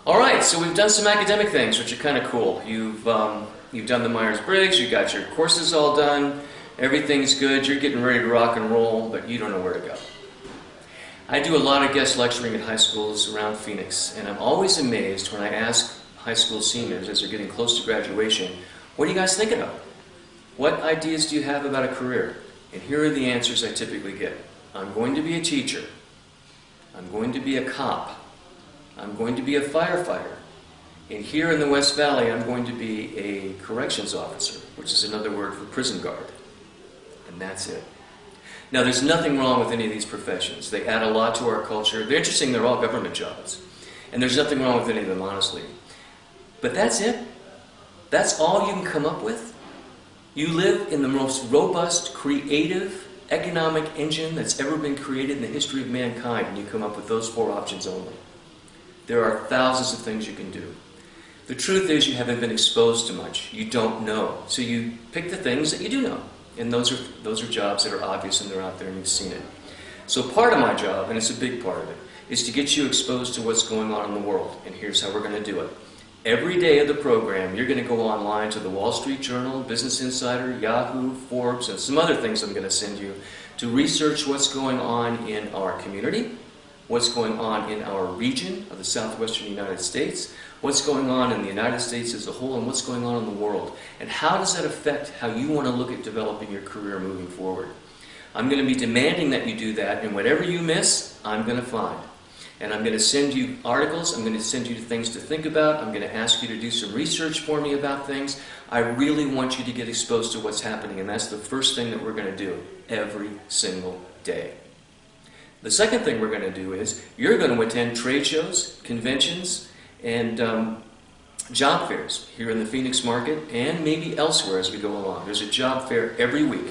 All right, so we've done some academic things, which are kind of cool. You've done the Myers-Briggs, you got your courses all done, everything's good, you're getting ready to rock and roll, but you don't know where to go. I do a lot of guest lecturing at high schools around Phoenix, and I'm always amazed when I ask high school seniors as they're getting close to graduation, what are you guys thinking about? What ideas do you have about a career? And here are the answers I typically get. I'm going to be a teacher. I'm going to be a cop. I'm going to be a firefighter. And here in the West Valley, I'm going to be a corrections officer, which is another word for prison guard. And that's it. Now, there's nothing wrong with any of these professions. They add a lot to our culture. They're interesting. They're all government jobs. And there's nothing wrong with any of them, honestly. But that's it. That's all you can come up with. You live in the most robust, creative, economic engine that's ever been created in the history of mankind, and you come up with those four options only. There are thousands of things you can do. The truth is you haven't been exposed to much. You don't know. So you pick the things that you do know. And those are jobs that are obvious and they're out there and you've seen it. So part of my job, and it's a big part of it, is to get you exposed to what's going on in the world. And here's how we're going to do it. Every day of the program, you're going to go online to the Wall Street Journal, Business Insider, Yahoo, Forbes, and some other things I'm going to send you to research what's going on in our community, what's going on in our region of the southwestern United States, what's going on in the United States as a whole, and what's going on in the world. And how does that affect how you want to look at developing your career moving forward? I'm going to be demanding that you do that, and whatever you miss, I'm going to find. And I'm going to send you articles, I'm going to send you things to think about, I'm going to ask you to do some research for me about things. I really want you to get exposed to what's happening, and that's the first thing that we're going to do every single day. The second thing we're going to do is you're going to attend trade shows, conventions, and job fairs here in the Phoenix market and maybe elsewhere as we go along. There's a job fair every week,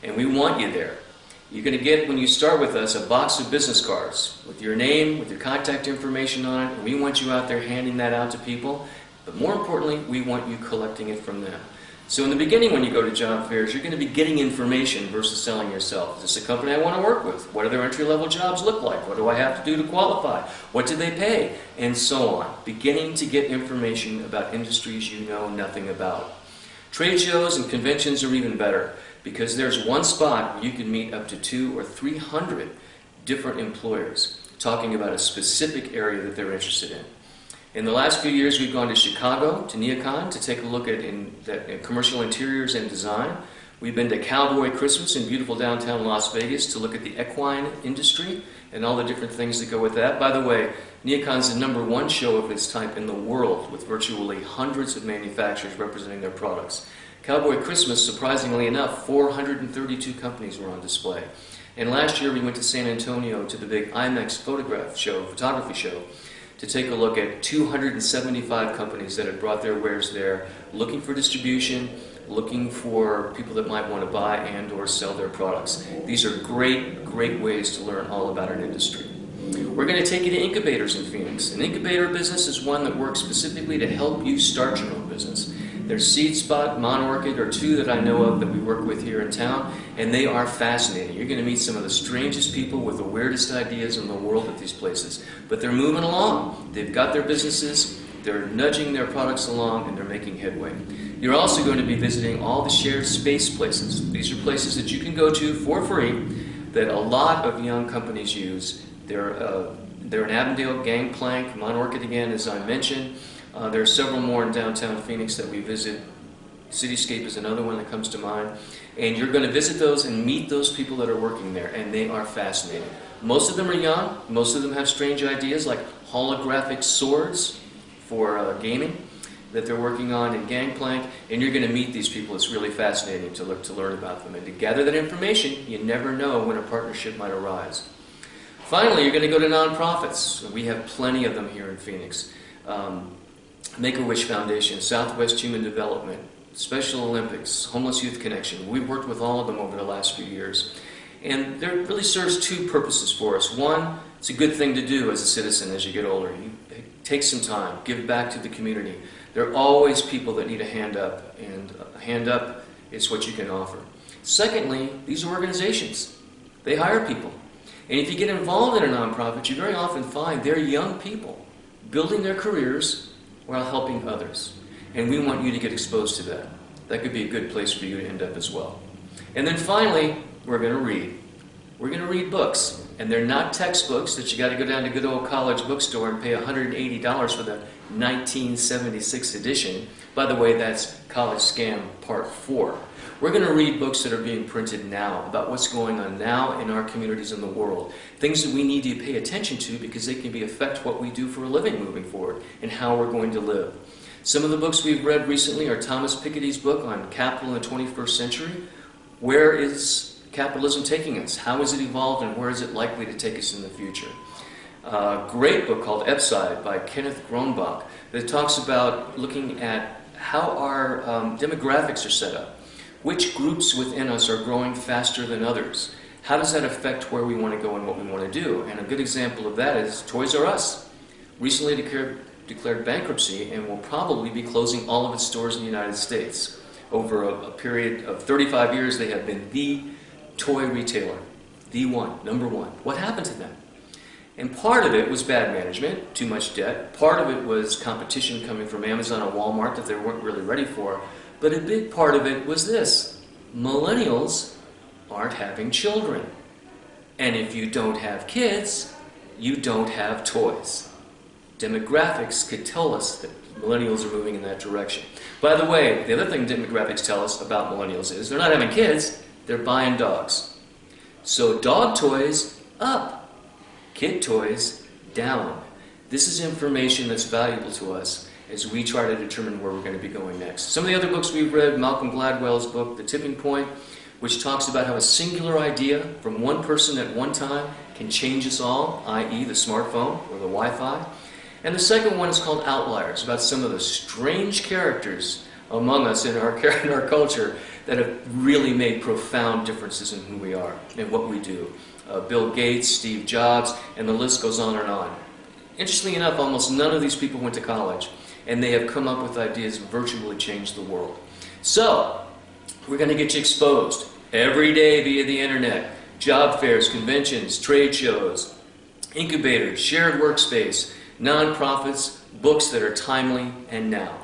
and we want you there. You're going to get, when you start with us, a box of business cards with your name, with your contact information on it, and we want you out there handing that out to people. But more importantly, we want you collecting it from them. So in the beginning, when you go to job fairs, you're going to be getting information versus selling yourself. Is this a company I want to work with? What do their entry-level jobs look like? What do I have to do to qualify? What do they pay? And so on. Beginning to get information about industries you know nothing about. Trade shows and conventions are even better because there's one spot where you can meet up to 200 or 300 different employers talking about a specific area that they're interested in. In the last few years, we've gone to Chicago, to NeoCon, to take a look at commercial interiors and design. We've been to Cowboy Christmas in beautiful downtown Las Vegas to look at the equine industry and all the different things that go with that. By the way, NeoCon's the #1 show of its type in the world, with virtually hundreds of manufacturers representing their products. Cowboy Christmas, surprisingly enough, 432 companies were on display. And last year, we went to San Antonio to the big IMAX photography show, to take a look at 275 companies that had brought their wares there, looking for distribution, looking for people that might want to buy and or sell their products. These are great, great ways to learn all about an industry. We're going to take you to incubators in Phoenix. An incubator business is one that works specifically to help you start your own business. There's SeedSpot, Monorchid are two that I know of that we work with here in town, and they are fascinating. You're going to meet some of the strangest people with the weirdest ideas in the world at these places. But they're moving along. They've got their businesses, they're nudging their products along, and they're making headway. You're also going to be visiting all the shared space places. These are places that you can go to for free that a lot of young companies use. They're in Avondale, Gangplank, Monorchid again, as I mentioned. There are several more in downtown Phoenix that we visit. Cityscape is another one that comes to mind. And you're going to visit those and meet those people that are working there, and they are fascinating. Most of them are young. Most of them have strange ideas like holographic swords for gaming that they're working on in Gangplank, and you're going to meet these people. It's really fascinating to learn about them. And to gather that information, you never know when a partnership might arise. Finally, you're going to go to nonprofits. We have plenty of them here in Phoenix. Make-A-Wish Foundation, Southwest Human Development, Special Olympics, Homeless Youth Connection. We've worked with all of them over the last few years. And there really serves two purposes for us. One, it's a good thing to do as a citizen as you get older. You take some time, give back to the community. There are always people that need a hand up, and a hand up is what you can offer. Secondly, these are organizations. They hire people. And if you get involved in a nonprofit, you very often find they're young people building their careers while helping others. And we want you to get exposed to that. That could be a good place for you to end up as well. And then finally, we're going to read. We're going to read books. And they're not textbooks that you got to go down to good old college bookstore and pay $180 for the 1976 edition. By the way, that's College Scam Part 4. We're going to read books that are being printed now about what's going on now in our communities in the world. Things that we need to pay attention to because they can affect what we do for a living moving forward and how we're going to live. Some of the books we've read recently are Thomas Piketty's book on capital in the 21st century. Where is capitalism taking us? How has it evolved and where is it likely to take us in the future? A great book called Epside by Kenneth Groenbach that talks about looking at how our demographics are set up. Which groups within us are growing faster than others? How does that affect where we want to go and what we want to do? And a good example of that is Toys R Us. Recently declared bankruptcy and will probably be closing all of its stores in the United States. Over a period of 35 years, they have been the toy retailer. The one, number one. What happened to them? And part of it was bad management, too much debt. Part of it was competition coming from Amazon and Walmart that they weren't really ready for. But a big part of it was this. Millennials aren't having children. And if you don't have kids, you don't have toys. Demographics could tell us that millennials are moving in that direction. By the way, the other thing demographics tell us about millennials is they're not having kids, they're buying dogs. So dog toys, up. Kid toys, down. This is information that's valuable to us as we try to determine where we're going to be going next. Some of the other books we've read, Malcolm Gladwell's book, The Tipping Point, which talks about how a singular idea from one person at one time can change us all, i.e. the smartphone or the Wi-Fi. And the second one is called Outliers, about some of the strange characters among us in our culture that have really made profound differences in who we are and what we do. Bill Gates, Steve Jobs, and the list goes on and on. Interestingly enough, almost none of these people went to college, and they have come up with ideas that virtually change the world. So, we're going to get you exposed every day via the internet. Job fairs, conventions, trade shows, incubators, shared workspace, nonprofits, books that are timely and now.